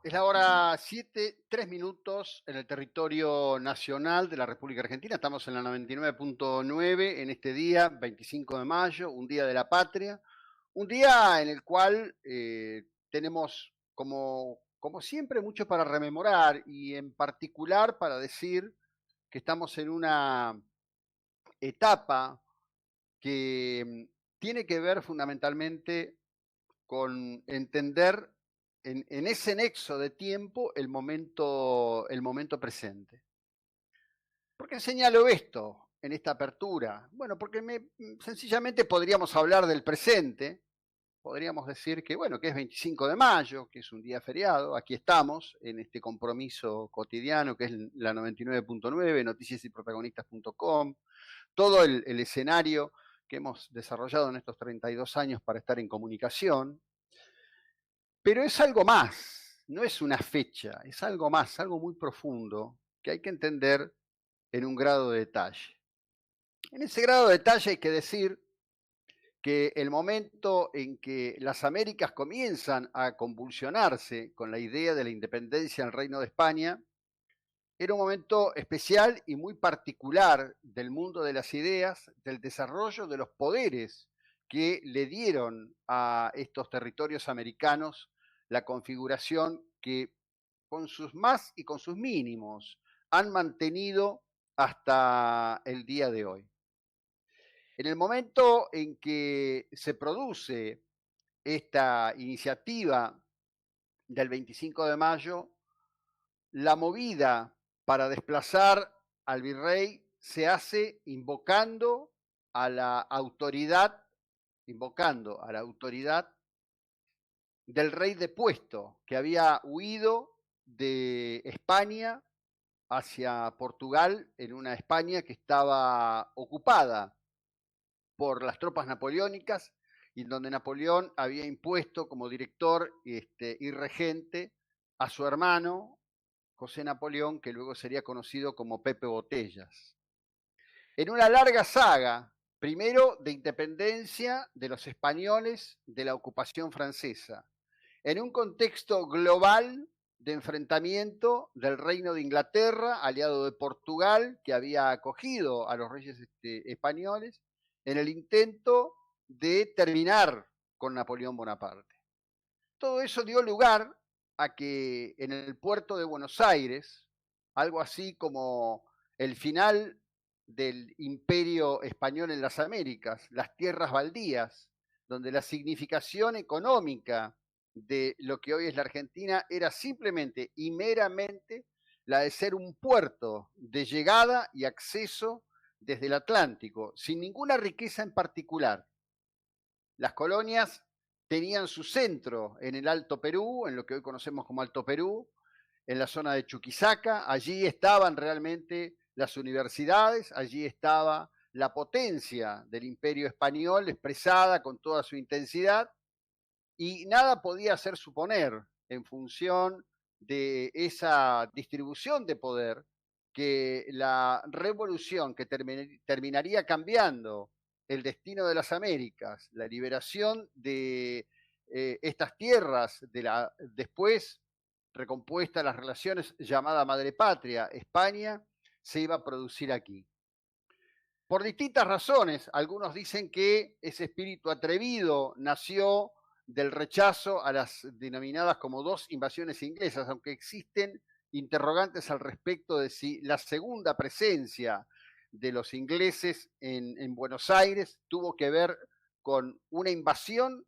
Es la hora 7, 3 minutos en el territorio nacional de la República Argentina. Estamos en la 99.9 en este día, 25 de mayo, un día de la patria, un día en el cual tenemos, como siempre, mucho para rememorar y en particular para decir que estamos en una etapa que tiene que ver fundamentalmente con entender en ese nexo de tiempo el momento presente. ¿Por qué señalo esto en esta apertura? Bueno, porque sencillamente podríamos hablar del presente, podríamos decir que, bueno, que es 25 de mayo, que es un día feriado, aquí estamos en este compromiso cotidiano que es la 99.9, noticiasyprotagonistas.com, todo el escenario que hemos desarrollado en estos 32 años para estar en comunicación. Pero es algo más, no es una fecha, es algo más, algo muy profundo que hay que entender en un grado de detalle. En ese grado de detalle hay que decir que el momento en que las Américas comienzan a convulsionarse con la idea de la independencia del Reino de España, era un momento especial y muy particular del mundo de las ideas, del desarrollo de los poderes que le dieron a estos territorios americanos la configuración que con sus más y con sus mínimos han mantenido hasta el día de hoy. En el momento en que se produce esta iniciativa del 25 de mayo, la movida para desplazar al virrey se hace invocando a la autoridad del rey depuesto, que había huido de España hacia Portugal, en una España que estaba ocupada por las tropas napoleónicas y en donde Napoleón había impuesto como director y regente a su hermano José Napoleón, que luego sería conocido como Pepe Botellas. En una larga saga, primero de independencia de los españoles de la ocupación francesa, en un contexto global de enfrentamiento del Reino de Inglaterra, aliado de Portugal, que había acogido a los reyes españoles, en el intento de terminar con Napoleón Bonaparte. Todo eso dio lugar a que en el puerto de Buenos Aires, algo así como el final del imperio español en las Américas, las tierras baldías, donde la significación económica de lo que hoy es la Argentina era simplemente y meramente la de ser un puerto de llegada y acceso desde el Atlántico, sin ninguna riqueza en particular. Las colonias tenían su centro en el Alto Perú, en lo que hoy conocemos como Alto Perú, en la zona de Chuquisaca. Allí estaban realmente las universidades, allí estaba la potencia del imperio español expresada con toda su intensidad, y nada podía hacer suponer, en función de esa distribución de poder, que la revolución que terminaría cambiando el destino de las Américas, la liberación de estas tierras, después recompuesta las relaciones llamada Madre Patria, España, se iba a producir aquí. Por distintas razones, algunos dicen que ese espíritu atrevido nació del rechazo a las denominadas como dos invasiones inglesas, aunque existen interrogantes al respecto de si la segunda presencia de los ingleses en Buenos Aires tuvo que ver con una invasión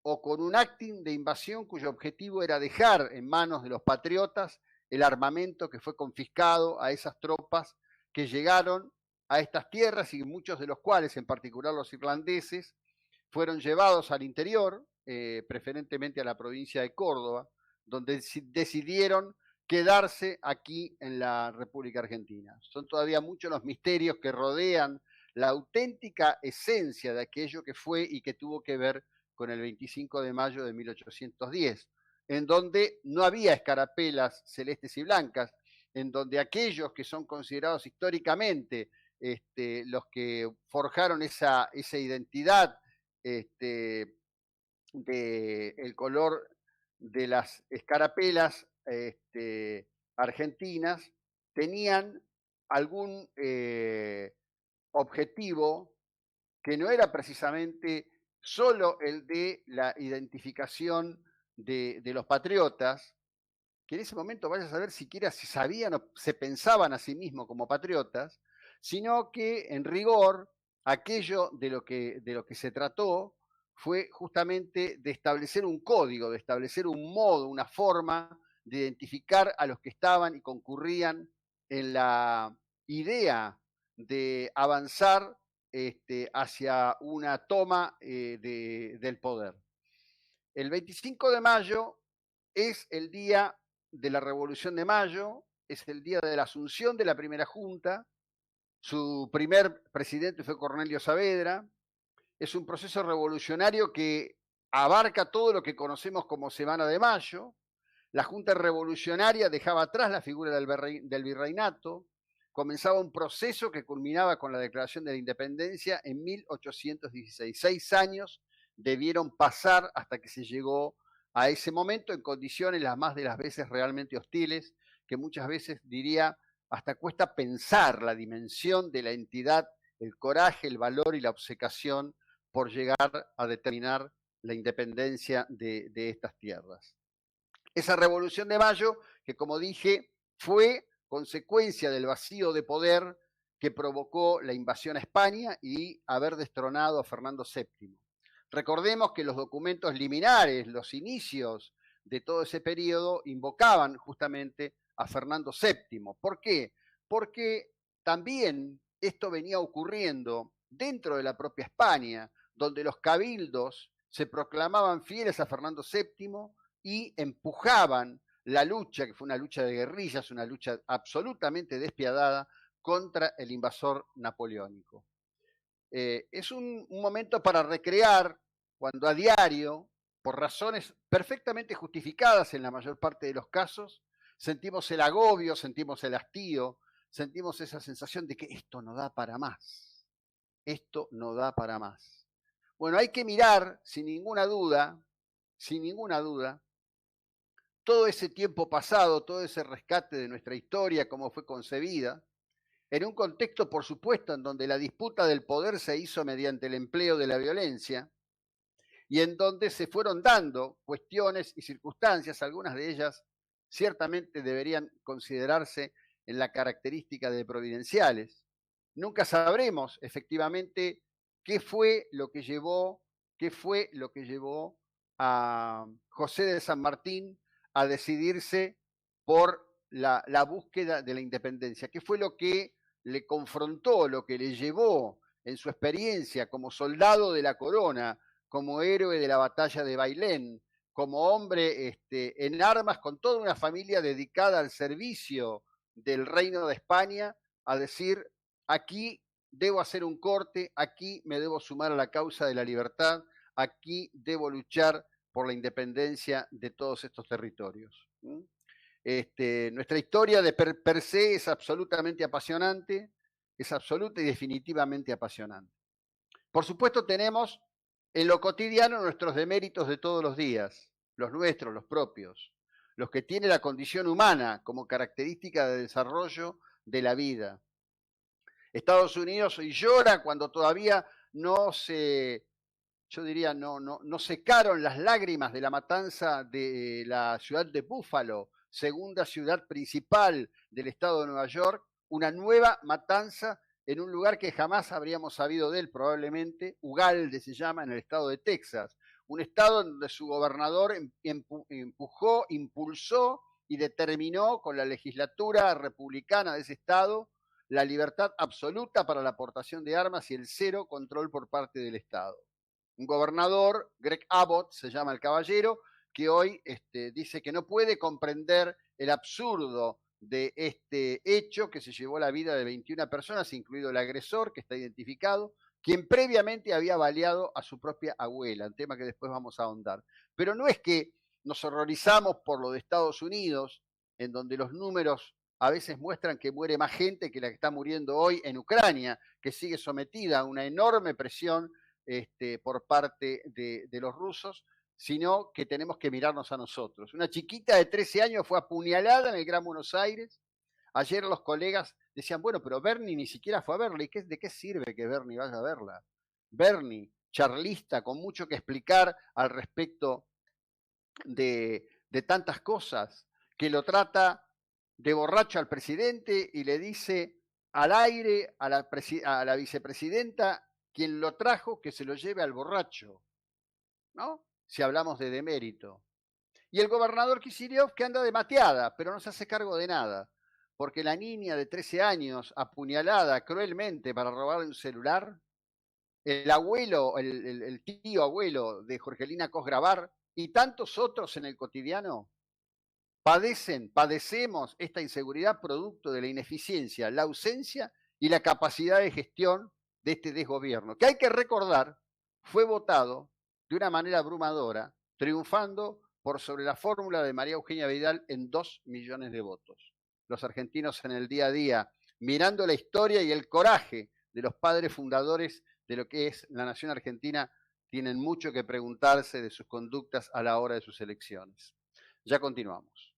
o con un acting de invasión cuyo objetivo era dejar en manos de los patriotas el armamento que fue confiscado a esas tropas que llegaron a estas tierras y muchos de los cuales, en particular los irlandeses, fueron llevados al interior, preferentemente a la provincia de Córdoba, donde decidieron quedarse aquí en la República Argentina. Son todavía muchos los misterios que rodean la auténtica esencia de aquello que fue y que tuvo que ver con el 25 de mayo de 1810, en donde no había escarapelas celestes y blancas, en donde aquellos que son considerados históricamente los que forjaron esa identidad del color de las escarapelas argentinas tenían algún objetivo que no era precisamente solo el de la identificación de los patriotas, que en ese momento vaya a saber siquiera si sabían o se pensaban a sí mismos como patriotas, sino que en rigor aquello de lo que se trató fue justamente de establecer un código, de establecer un modo, una forma de identificar a los que estaban y concurrían en la idea de avanzar hacia una toma del poder. El 25 de mayo es el día de la Revolución de Mayo, es el día de la asunción de la primera junta, su primer presidente fue Cornelio Saavedra, es un proceso revolucionario que abarca todo lo que conocemos como Semana de Mayo. La Junta Revolucionaria dejaba atrás la figura del virreinato, comenzaba un proceso que culminaba con la Declaración de la Independencia en 1816. 6 años debieron pasar hasta que se llegó a ese momento en condiciones las más de las veces realmente hostiles, que muchas veces diría hasta cuesta pensar la dimensión de la entidad, el coraje, el valor y la obcecación por llegar a determinar la independencia de estas tierras. Esa Revolución de Mayo, que como dije, fue consecuencia del vacío de poder que provocó la invasión a España y haber destronado a Fernando VII. Recordemos que los documentos liminares, los inicios de todo ese periodo, invocaban justamente a Fernando VII. ¿Por qué? Porque también esto venía ocurriendo dentro de la propia España, donde los cabildos se proclamaban fieles a Fernando VII y empujaban la lucha, que fue una lucha de guerrillas, una lucha absolutamente despiadada contra el invasor napoleónico. Es un momento para recrear cuando a diario, por razones perfectamente justificadas en la mayor parte de los casos, sentimos el agobio, sentimos el hastío, sentimos esa sensación de que esto no da para más, esto no da para más. Bueno, hay que mirar sin ninguna duda, todo ese tiempo pasado, todo ese rescate de nuestra historia, cómo fue concebida, en un contexto, por supuesto, en donde la disputa del poder se hizo mediante el empleo de la violencia y en donde se fueron dando cuestiones y circunstancias, algunas de ellas ciertamente deberían considerarse en la característica de providenciales. Nunca sabremos efectivamente qué fue lo que llevó a José de San Martín a decidirse por la búsqueda de la independencia, qué fue lo que le confrontó, lo que le llevó en su experiencia como soldado de la corona, como héroe de la batalla de Bailén, como hombre en armas con toda una familia dedicada al servicio del Reino de España, a decir, aquí debo hacer un corte, aquí me debo sumar a la causa de la libertad, aquí debo luchar por la independencia de todos estos territorios. Nuestra historia de per se es absolutamente apasionante, es absoluta y definitivamente apasionante. Por supuesto tenemos en lo cotidiano nuestros deméritos de todos los días, los nuestros, los propios, los que tiene la condición humana como característica de desarrollo de la vida. Estados Unidos llora cuando todavía no se, yo diría, no secaron las lágrimas de la matanza de la ciudad de Buffalo, segunda ciudad principal del estado de Nueva York, una nueva matanza en un lugar que jamás habríamos sabido de él, probablemente, Ugalde se llama, en el estado de Texas, un estado donde su gobernador empujó, impulsó y determinó con la legislatura republicana de ese estado la libertad absoluta para la aportación de armas y el cero control por parte del Estado. Un gobernador, Greg Abbott, se llama el caballero, que hoy dice que no puede comprender el absurdo de este hecho que se llevó la vida de 21 personas, incluido el agresor, que está identificado, quien previamente había baleado a su propia abuela, un tema que después vamos a ahondar. Pero no es que nos horrorizamos por lo de Estados Unidos, en donde los números a veces muestran que muere más gente que la que está muriendo hoy en Ucrania, que sigue sometida a una enorme presión por parte de los rusos, sino que tenemos que mirarnos a nosotros. Una chiquita de 13 años fue apuñalada en el Gran Buenos Aires. Ayer los colegas decían, bueno, pero Bernie ni siquiera fue a verla. ¿Y de qué sirve que Bernie vaya a verla? Bernie, charlista, con mucho que explicar al respecto de tantas cosas, que lo trata de borracho al presidente y le dice al aire a la vicepresidenta, quien lo trajo, que se lo lleve al borracho, ¿no? Si hablamos de demérito. Y el gobernador Kicillof, que anda de mateada, pero no se hace cargo de nada, porque la niña de 13 años, apuñalada cruelmente para robarle un celular, el abuelo, el tío abuelo de Jorgelina Cosgravar y tantos otros en el cotidiano, padecemos esta inseguridad producto de la ineficiencia, la ausencia y la capacidad de gestión de este desgobierno, que hay que recordar, fue votado de una manera abrumadora, triunfando por sobre la fórmula de María Eugenia Vidal en 2 millones de votos. Los argentinos en el día a día, mirando la historia y el coraje de los padres fundadores de lo que es la nación argentina, tienen mucho que preguntarse de sus conductas a la hora de sus elecciones. Ya continuamos.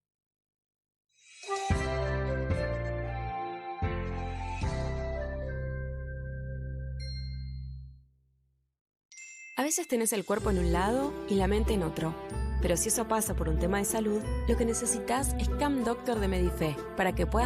A veces tenés el cuerpo en un lado y la mente en otro. Pero si eso pasa por un tema de salud, lo que necesitas es Cam Doctor de Medife para que puedas